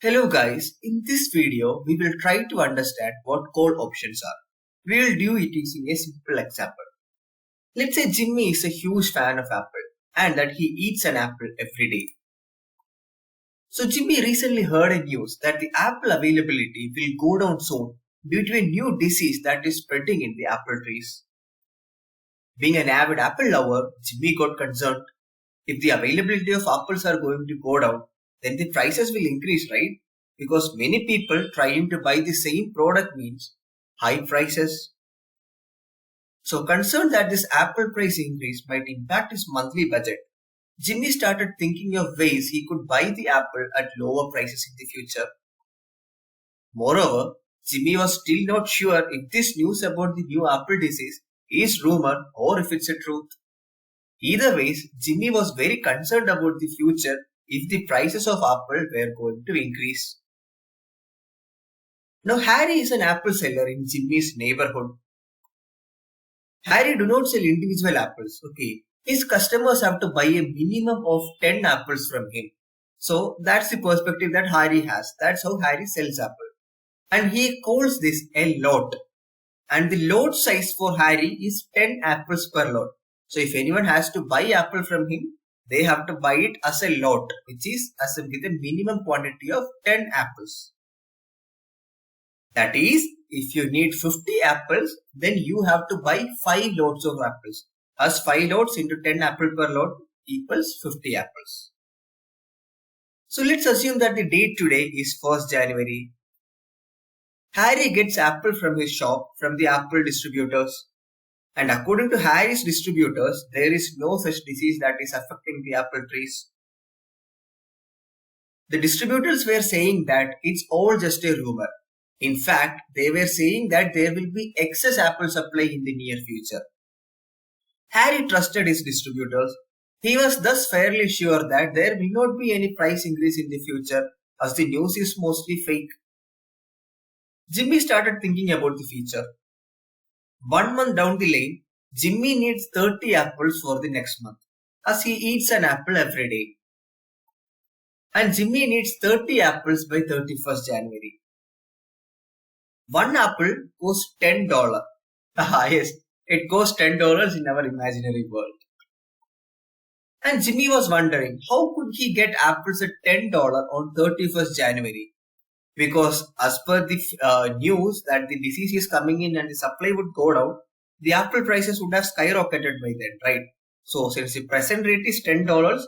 Hello guys, in this video we will try to understand what call options are. We will do it using a simple example. Let's say Jimmy is a huge fan of apple and that he eats an apple every day. So Jimmy recently heard a news that the apple availability will go down soon due to a new disease that is spreading in the apple trees. Being an avid apple lover, Jimmy got concerned. If the availability of apples are going to go down, then the prices will increase, right? Because many people trying to buy the same product means high prices. So concerned that this apple price increase might impact his monthly budget, Jimmy started thinking of ways he could buy the apple at lower prices in the future. Moreover, Jimmy was still not sure if this news about the new apple disease is rumor or if it's a truth. Either ways, Jimmy was very concerned about the future if the prices of apple were going to increase. Now Harry is an apple seller in Jimmy's neighborhood. Harry do not sell individual apples, okay. His customers have to buy a minimum of 10 apples from him. So that's the perspective that Harry has. That's how Harry sells apple. And he calls this a lot. And the lot size for Harry is 10 apples per lot. So if anyone has to buy apple from him, they have to buy it as a lot, which is with a minimum quantity of 10 apples. That is, if you need 50 apples, then you have to buy 5 lots of apples. As 5 lots into 10 apple per lot equals 50 apples. So let's assume that the date today is 1st January. Harry gets apple from his shop from the apple distributors. And according to Harry's distributors, there is no such disease that is affecting the apple trees. The distributors were saying that it's all just a rumor. In fact, they were saying that there will be excess apple supply in the near future. Harry trusted his distributors. He was thus fairly sure that there will not be any price increase in the future as the news is mostly fake. Jimmy started thinking about the future. 1 month down the lane, Jimmy needs 30 apples for the next month as he eats an apple every day. And Jimmy needs 30 apples by 31st January. One apple costs $10. Yes, it costs $10 in our imaginary world. And Jimmy was wondering how could he get apples at $10 on 31st January? Because as per the news that the disease is coming in and the supply would go down, the apple prices would have skyrocketed by then, right? So since the present rate is $10,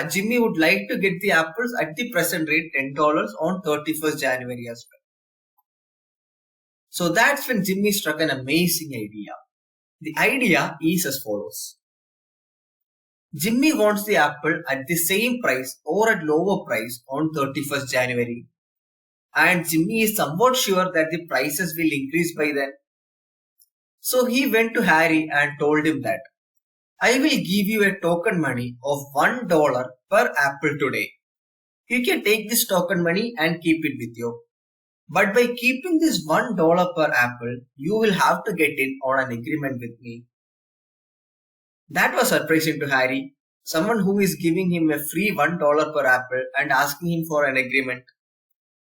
Jimmy would like to get the apples at the present rate $10 on 31st January as well. So that's when Jimmy struck an amazing idea. The idea is as follows. Jimmy wants the apple at the same price or at lower price on 31st January. And Jimmy is somewhat sure that the prices will increase by then. So he went to Harry and told him that I will give you a token money of $1 per apple today. You can take this token money and keep it with you. But by keeping this $1 per apple, you will have to get in on an agreement with me. That was surprising to Harry. Someone who is giving him a free $1 per apple and asking him for an agreement.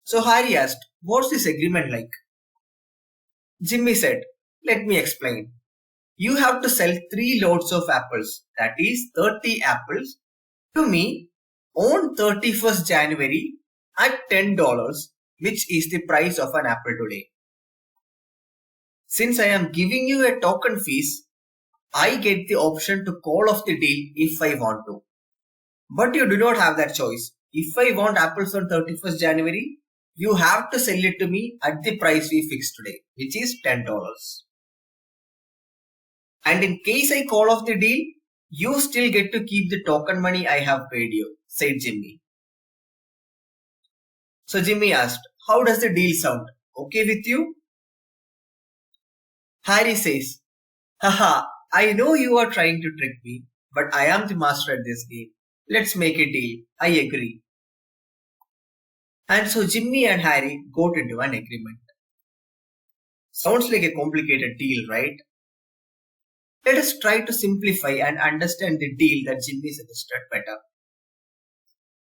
So Harry asked, what's this agreement like? Jimmy said, let me explain. You have to sell 3 lots of apples, that is 30 apples, to me on 31st January at $10, which is the price of an apple today. Since I am giving you a token fees, I get the option to call off the deal if I want to. But you do not have that choice. If I want apples on 31st January, you have to sell it to me at the price we fixed today, which is $10. And in case I call off the deal, you still get to keep the token money I have paid you, said Jimmy. So Jimmy asked, how does the deal sound? Okay with you? Harry says, haha, I know you are trying to trick me, but I am the master at this game. Let's make a deal. I agree. And so Jimmy and Harry got into an agreement. Sounds like a complicated deal, right? Let us try to simplify and understand the deal that Jimmy suggested better.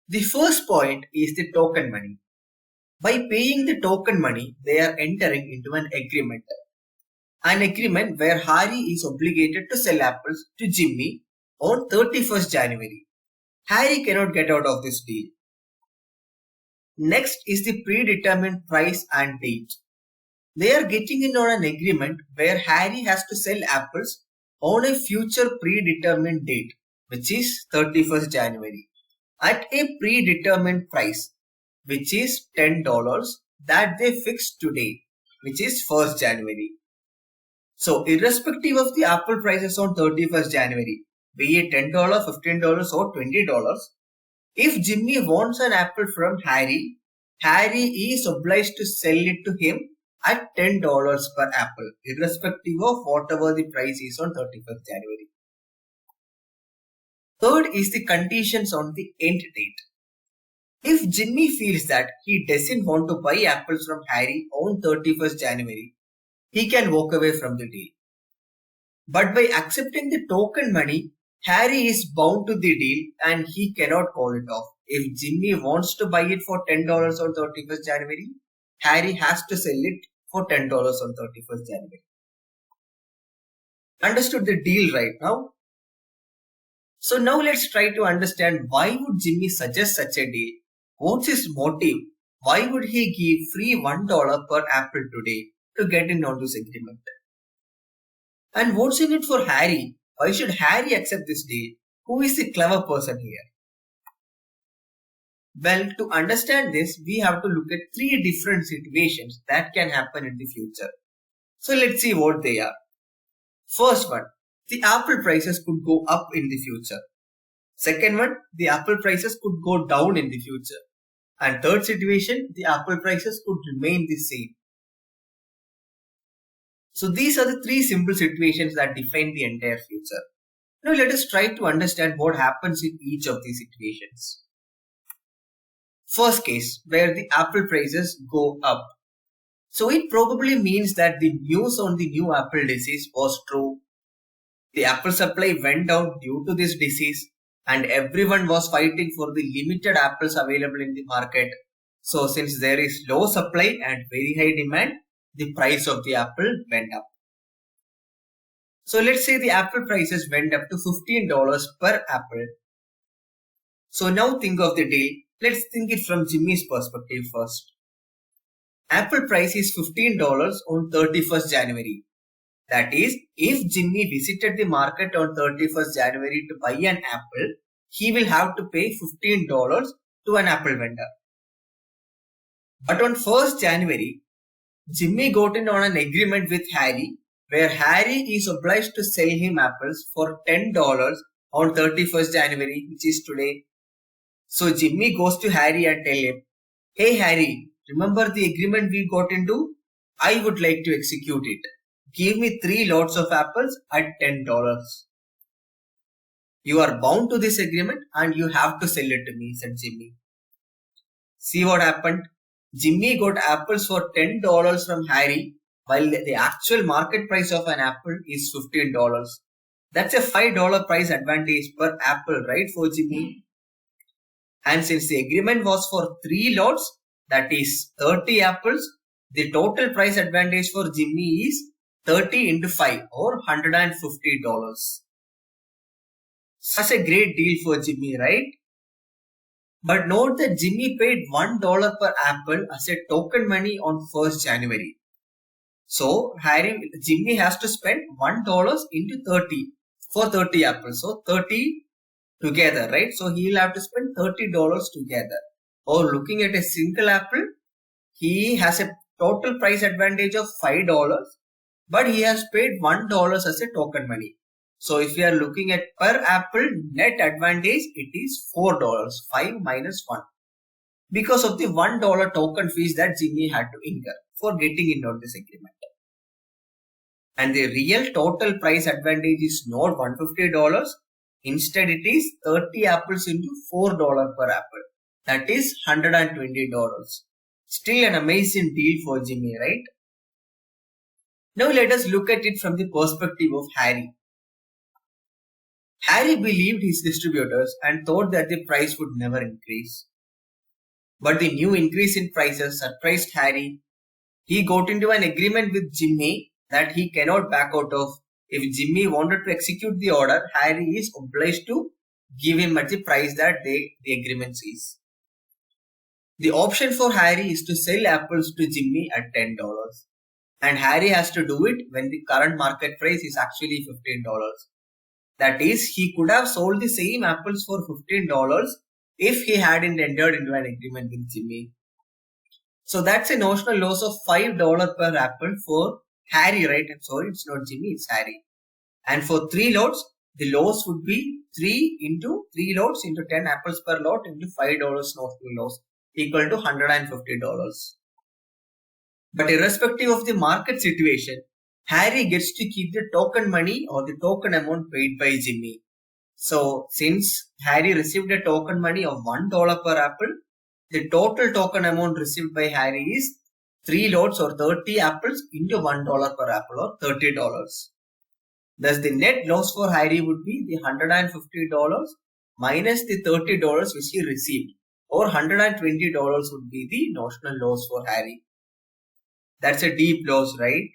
The first point is the token money. By paying the token money, they are entering into an agreement. An agreement where Harry is obligated to sell apples to Jimmy on 31st January. Harry cannot get out of this deal. Next is the predetermined price and date. They are getting in on an agreement where Harry has to sell apples on a future predetermined date, which is 31st January, at a predetermined price, which is $10 that they fixed today, which is 1st January. So irrespective of the apple prices on 31st January, be it $10, $15 or $20, if Jimmy wants an apple from Harry, Harry is obliged to sell it to him at $10 per apple, irrespective of whatever the price is on 31st January. Third is the conditions on the end date. If Jimmy feels that he doesn't want to buy apples from Harry on 31st January, he can walk away from the deal. But by accepting the token money, Harry is bound to the deal and he cannot call it off. If Jimmy wants to buy it for $10 on 31st January, Harry has to sell it for $10 on 31st January. Understood the deal right now? So now let's try to understand why would Jimmy suggest such a deal? What's his motive? Why would he give free $1 per apple today to get in on this agreement? And what's in it for Harry? Why should Harry accept this deal? Who is the clever person here? Well, to understand this, we have to look at three different situations that can happen in the future. So let's see what they are. First one, the apple prices could go up in the future. Second one, the apple prices could go down in the future. And third situation, the apple prices could remain the same. So these are the three simple situations that define the entire future. Now let us try to understand what happens in each of these situations. First case, where the apple prices go up. So it probably means that the news on the new apple disease was true. The apple supply went down due to this disease and everyone was fighting for the limited apples available in the market. So since there is low supply and very high demand, the price of the apple went up. So let's say the apple prices went up to $15 per apple. So now think of the deal. Let's think it from Jimmy's perspective first. Apple price is $15 on 31st January. That is, if Jimmy visited the market on 31st January to buy an apple, he will have to pay $15 to an apple vendor. But on 1st January, Jimmy got in on an agreement with Harry where Harry is obliged to sell him apples for $10 on 31st January, which is today. So Jimmy goes to Harry and tell him, "Hey Harry, remember the agreement we got into? I would like to execute it. Give me 3 lots of apples at $10. You are bound to this agreement and you have to sell it to me," said Jimmy. See what happened? Jimmy got apples for $10 from Harry while the actual market price of an apple is $15. That's a $5 price advantage per apple, right, for Jimmy? And since the agreement was for 3 lots, that is 30 apples, the total price advantage for Jimmy is 30 into 5 or $150. Such a great deal for Jimmy, right? But note that Jimmy paid $1 per apple as a token money on 1st January. So Jimmy has to spend $1 into 30 for 30 apples. So 30 together, right? So he will have to spend $30 together. Or looking at a single apple, he has a total price advantage of $5, but he has paid $1 as a token money. So if we are looking at per apple net advantage, it is $4, 5 minus 1. Because of the $1 token fees that Jimmy had to incur for getting in on this agreement. And the real total price advantage is not $150. Instead, it is 30 apples into $4 per apple. That is $120. Still an amazing deal for Jimmy, right? Now let us look at it from the perspective of Harry. Harry believed his distributors and thought that the price would never increase. But the new increase in prices surprised Harry. He got into an agreement with Jimmy that he cannot back out of. If Jimmy wanted to execute the order, Harry is obliged to give him at the price that the agreement says. The option for Harry is to sell apples to Jimmy at $10. And Harry has to do it when the current market price is actually $15. That is, he could have sold the same apples for $15 if he hadn't entered into an agreement with Jimmy. So that's a notional loss of $5 per apple for Harry, right? I'm sorry, it's not Jimmy, it's Harry. And for 3 lots, the loss would be 3 lots into 10 apples per lot into $5 notional loss equal to $150. But irrespective of the market situation, Harry gets to keep the token money or the token amount paid by Jimmy. So since Harry received a token money of $1 per apple, the total token amount received by Harry is 3 lots or 30 apples into $1 per apple or $30. Thus the net loss for Harry would be the $150 minus the $30 which he received, or $120 would be the notional loss for Harry. That's a deep loss, right?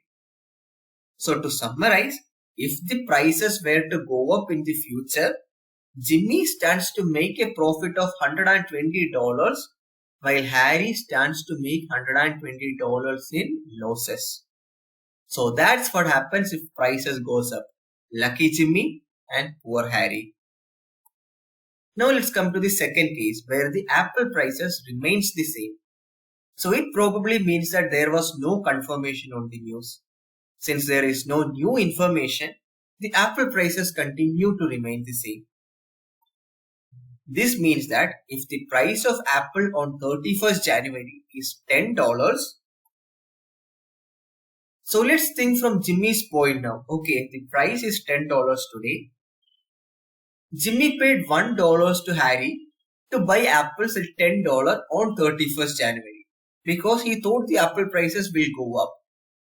So to summarize, if the prices were to go up in the future, Jimmy stands to make a profit of $120 while Harry stands to make $120 in losses. So that's what happens if prices goes up. Lucky Jimmy and poor Harry. Now let's come to the second case where the apple prices remains the same. So it probably means that there was no confirmation on the news. Since there is no new information, the apple prices continue to remain the same. This means that if the price of apple on 31st January is $10, so let's think from Jimmy's point now. Okay, the price is $10 today. Jimmy paid $1 to Harry to buy apples at $10 on 31st January because he thought the apple prices will go up.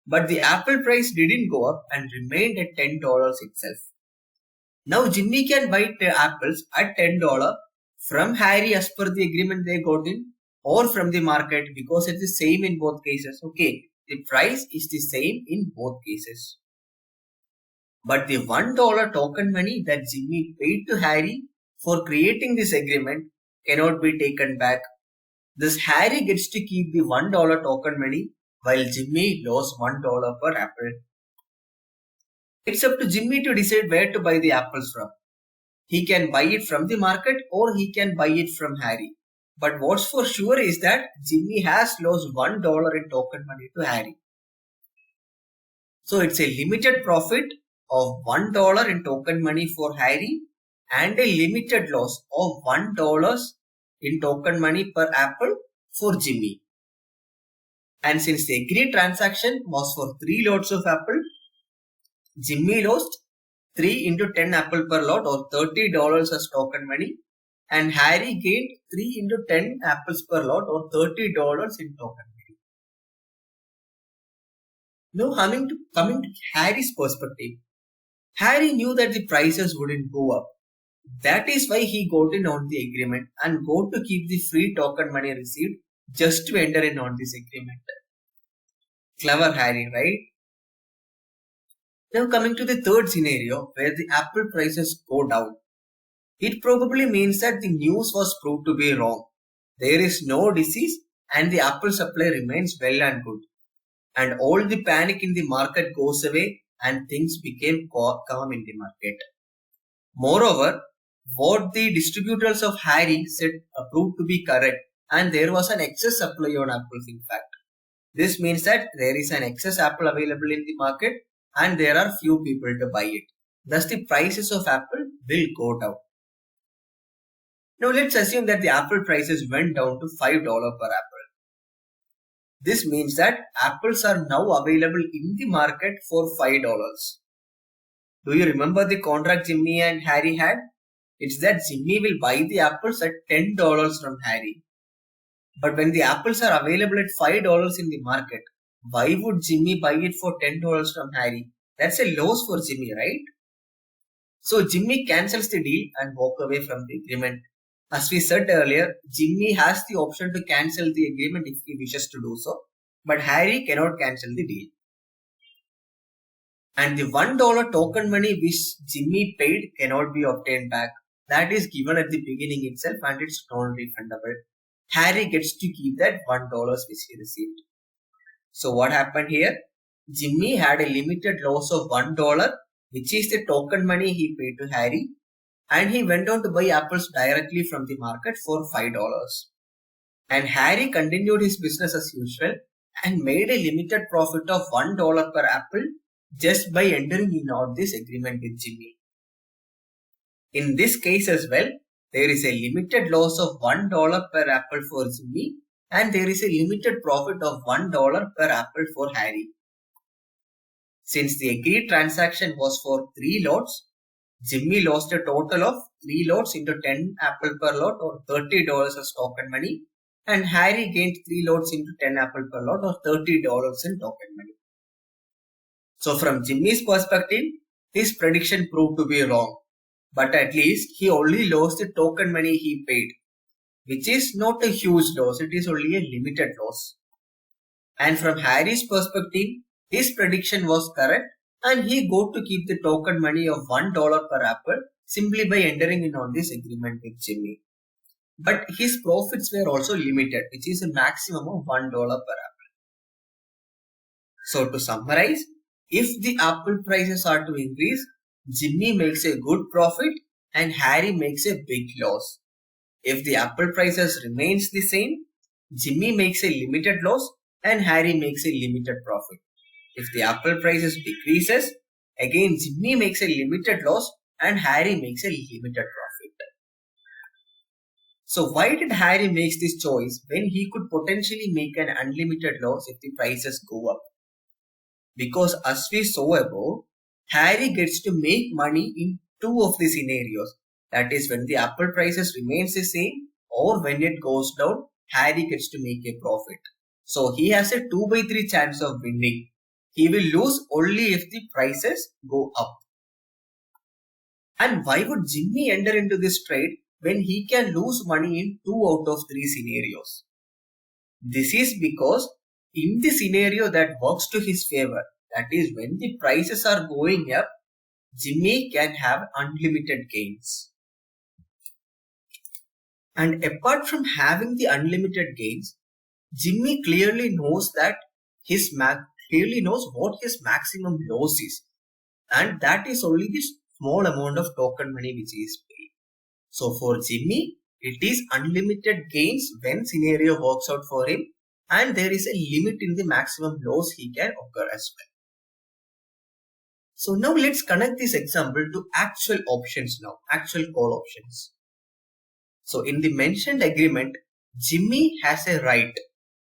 But the apple price didn't go up and remained at $10 itself. Now Jimmy can buy the apples at $10 from Harry as per the agreement they got in, or from the market because it's the same in both cases. Okay, the price is the same in both cases. But the $1 token money that Jimmy paid to Harry for creating this agreement cannot be taken back. Thus Harry gets to keep the $1 token money while Jimmy lost $1 per apple. It's up to Jimmy to decide where to buy the apples from. He can buy it from the market or he can buy it from Harry. But what's for sure is that Jimmy has lost $1 in token money to Harry. So it's a limited profit of $1 in token money for Harry and a limited loss of $1 in token money per apple for Jimmy. And since the agreed transaction was for 3 lots of apple, Jimmy lost 3 into 10 apple per lot or $30 as token money, and Harry gained 3 into 10 apples per lot or $30 in token money. Now coming to Harry's perspective, Harry knew that the prices wouldn't go up. That is why he got in on the agreement and got to keep the free token money received just to enter in on this agreement. Clever Harry, right? Now coming to the third scenario where the apple prices go down. It probably means that the news was proved to be wrong. There is no disease and the apple supply remains well and good. And all the panic in the market goes away and things became calm in the market. Moreover, what the distributors of Harry said proved to be correct and there was an excess supply on apples in fact. This means that there is an excess apple available in the market and there are few people to buy it. Thus the prices of apple will go down. Now let's assume that the apple prices went down to $5 per apple. This means that apples are now available in the market for $5. Do you remember the contract Jimmy and Harry had? It's that Jimmy will buy the apples at $10 from Harry. But when the apples are available at $5 in the market, why would Jimmy buy it for $10 from Harry? That's a loss for Jimmy, right? So Jimmy cancels the deal and walk away from the agreement. As we said earlier, Jimmy has the option to cancel the agreement if he wishes to do so, but Harry cannot cancel the deal. And the $1 token money which Jimmy paid cannot be obtained back. That is given at the beginning itself and it's non-refundable. Harry gets to keep that $1 which he received. So what happened here? Jimmy had a limited loss of $1, which is the token money he paid to Harry, and he went on to buy apples directly from the market for $5. And Harry continued his business as usual and made a limited profit of $1 per apple just by entering in on this agreement with Jimmy. In this case as well, there is a limited loss of $1 per apple for Jimmy and there is a limited profit of $1 per apple for Harry. Since the agreed transaction was for 3 lots, Jimmy lost a total of 3 lots into 10 apple per lot or $30 as token money, and Harry gained 3 lots into 10 apple per lot or $30 in token money. So from Jimmy's perspective, his prediction proved to be wrong, but at least he only lost the token money he paid, which is not a huge loss, it is only a limited loss. And from Harry's perspective, his prediction was correct and he got to keep the token money of $1 per apple simply by entering in on this agreement with Jimmy. But his profits were also limited, which is a maximum of $1 per apple. So to summarize, if the apple prices are to increase, Jimmy makes a good profit and Harry makes a big loss. If the apple prices remains the same, Jimmy makes a limited loss and Harry makes a limited profit. If the apple prices decreases, again Jimmy makes a limited loss and Harry makes a limited profit. So why did Harry make this choice when he could potentially make an unlimited loss if the prices go up? Because as we saw above, Harry gets to make money in 2 of the scenarios. That is when the apple prices remains the same or when it goes down, Harry gets to make a profit. So he has a 2 by 3 chance of winning. He will lose only if the prices go up. And why would Jimmy enter into this trade when he can lose money in 2 out of 3 scenarios? This is because in the scenario that works to his favor, that is when the prices are going up, Jimmy can have unlimited gains. And apart from having the unlimited gains, Jimmy clearly knows that what his maximum loss is, and that is only the small amount of token money which he is paid. So for Jimmy, it is unlimited gains when scenario works out for him, and there is a limit in the maximum loss he can occur as well. So now let's connect this example to actual options now, actual call options. So in the mentioned agreement, Jimmy has a right.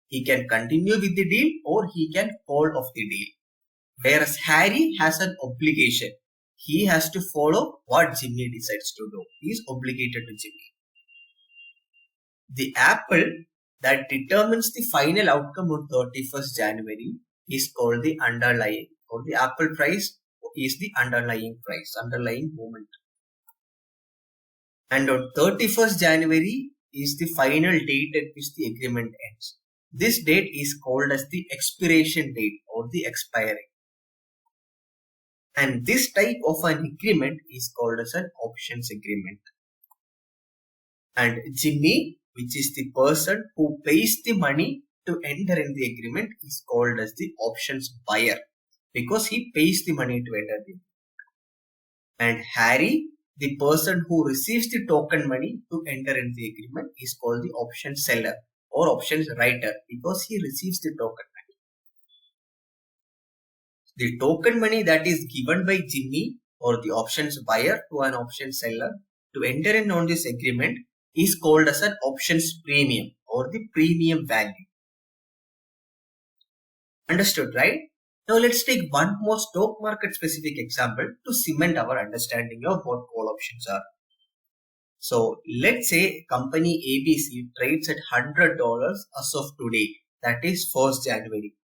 He can continue with the deal or he can call off the deal. Whereas Harry has an obligation. He has to follow what Jimmy decides to do. He is obligated to Jimmy. The apple that determines the final outcome on 31st January is called the underlying, or the apple price is the underlying price, underlying moment. And on 31st January is the final date at which the agreement ends. This date is called as the expiration date or the expiry. And this type of an agreement is called as an options agreement. And Jimmy, which is the person who pays the money to enter in the agreement, is called as the options buyer because he pays the money to enter the agreement. And Harry, the person who receives the token money to enter in the agreement, is called the option seller or options writer because he receives the token money. The token money that is given by Jimmy or the options buyer to an option seller to enter in on this agreement is called as an options premium or the premium value. Understood, right? Now let's take one more stock market specific example to cement our understanding of what call options are. So let's say company ABC trades at $100 as of today, that is 1st January.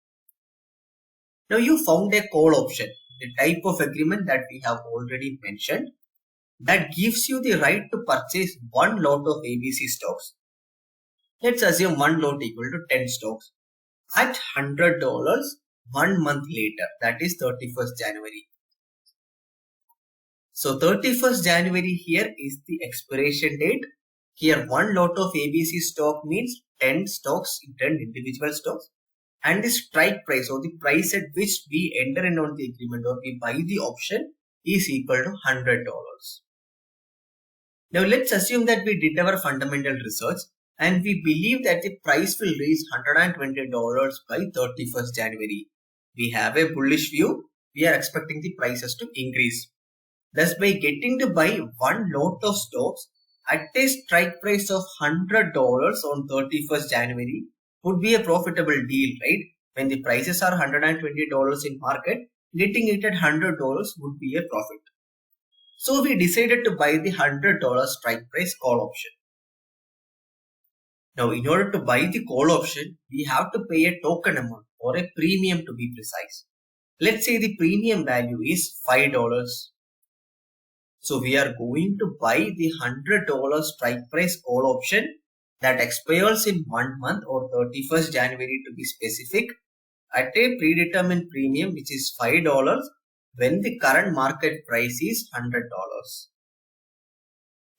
Now you found a call option, the type of agreement that we have already mentioned, that gives you the right to purchase one lot of ABC stocks. Let's assume one lot equal to 10 stocks at $100 1 month later, that is 31st January. So 31st January here is the expiration date. Here one lot of ABC stock means 10 stocks, 10 individual stocks, and the strike price or the price at which we enter in on the agreement or we buy the option is equal to $100. Now let's assume that we did our fundamental research and we believe that the price will reach $120 by 31st January. We have a bullish view. We are expecting the prices to increase. Thus, by getting to buy one lot of stocks at a strike price of $100 on 31st January would be a profitable deal, right? When the prices are $120 in market, getting it at $100 would be a profit. So we decided to buy the $100 strike price call option. Now, in order to buy the call option, we have to pay a token amount or a premium to be precise. Let's say the premium value is $5. So we are going to buy the $100 strike price call option that expires in 1 month or 31st January to be specific at a predetermined premium which is $5 when the current market price is $100.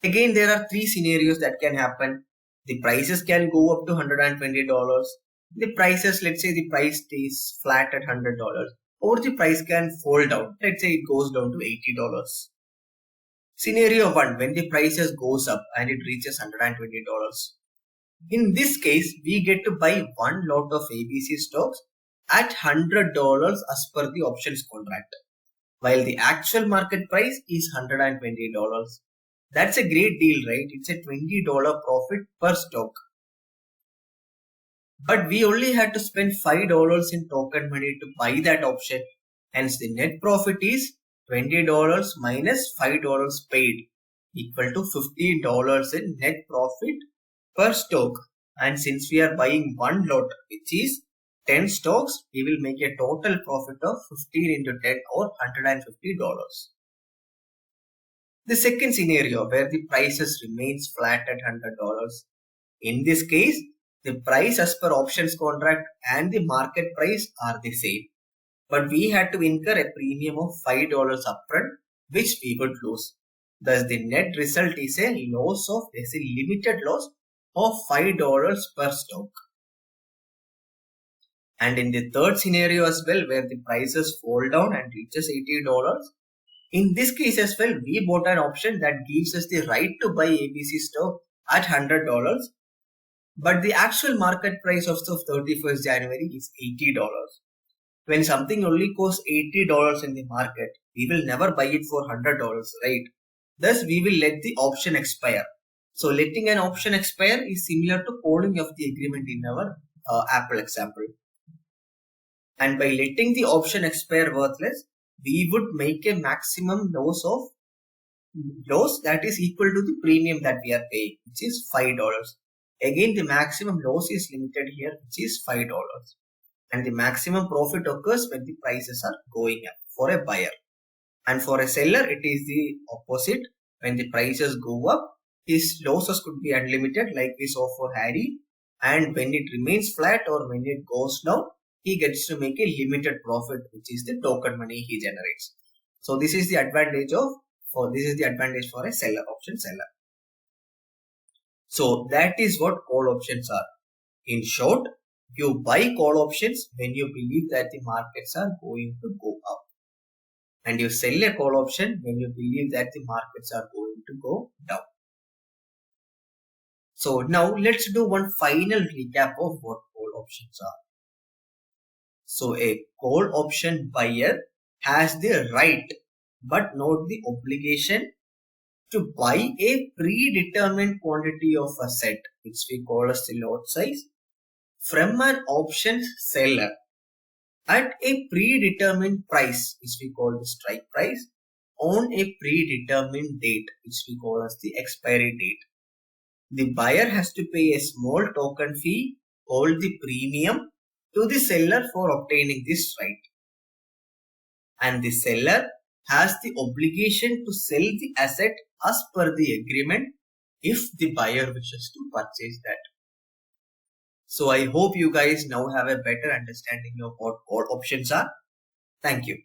Again, there are three scenarios that can happen. The prices can go up to $120. The prices, let's say the price stays flat at $100, or the price can fall down. Let's say it goes down to $80. Scenario 1, when the prices goes up and it reaches $120. In this case, we get to buy one lot of ABC stocks at $100 as per the options contract, while the actual market price is $120. That's a great deal, right? It's a $20 profit per stock. But we only had to spend $5 in token money to buy that option. Hence, the net profit is $20 minus $5 paid equal to $15 in net profit per stock. And since we are buying one lot, which is 10 stocks, we will make a total profit of 15 into 10 or $150. The second scenario where the prices remains flat at $100. In this case, the price as per options contract and the market price are the same. But we had to incur a premium of $5 upfront, which we would lose. Thus, the net result is a limited loss of $5 per stock. And in the third scenario as well, where the prices fall down and reaches $80, in this case as well, we bought an option that gives us the right to buy ABC stock at $100, but the actual market price of the 31st January is $80. When something only costs $80 in the market, we will never buy it for $100, right? Thus, we will let the option expire. So, letting an option expire is similar to calling of the agreement in our Apple example. And by letting the option expire worthless, we would make a maximum loss that is equal to the premium that we are paying, which is $5. Again, the maximum loss is limited here, which is $5. And the maximum profit occurs when the prices are going up for a buyer. And for a seller, it is the opposite. When the prices go up, his losses could be unlimited like we saw for Harry. And when it remains flat or when it goes down, he gets to make a limited profit, which is the token money he generates. So this is the advantage for a seller, option seller. So that is what call options are. In short, you buy call options when you believe that the markets are going to go up. And you sell a call option when you believe that the markets are going to go down. So now let's do one final recap of what call options are. So a call option buyer has the right but not the obligation to buy a predetermined quantity of a set, which we call as the lot size, from an option seller at a predetermined price, which we call the strike price, on a predetermined date, which we call as the expiry date. The buyer has to pay a small token fee called the premium to the seller for obtaining this right. And the seller has the obligation to sell the asset as per the agreement if the buyer wishes to purchase that. So I hope you guys now have a better understanding of what all options are. Thank you.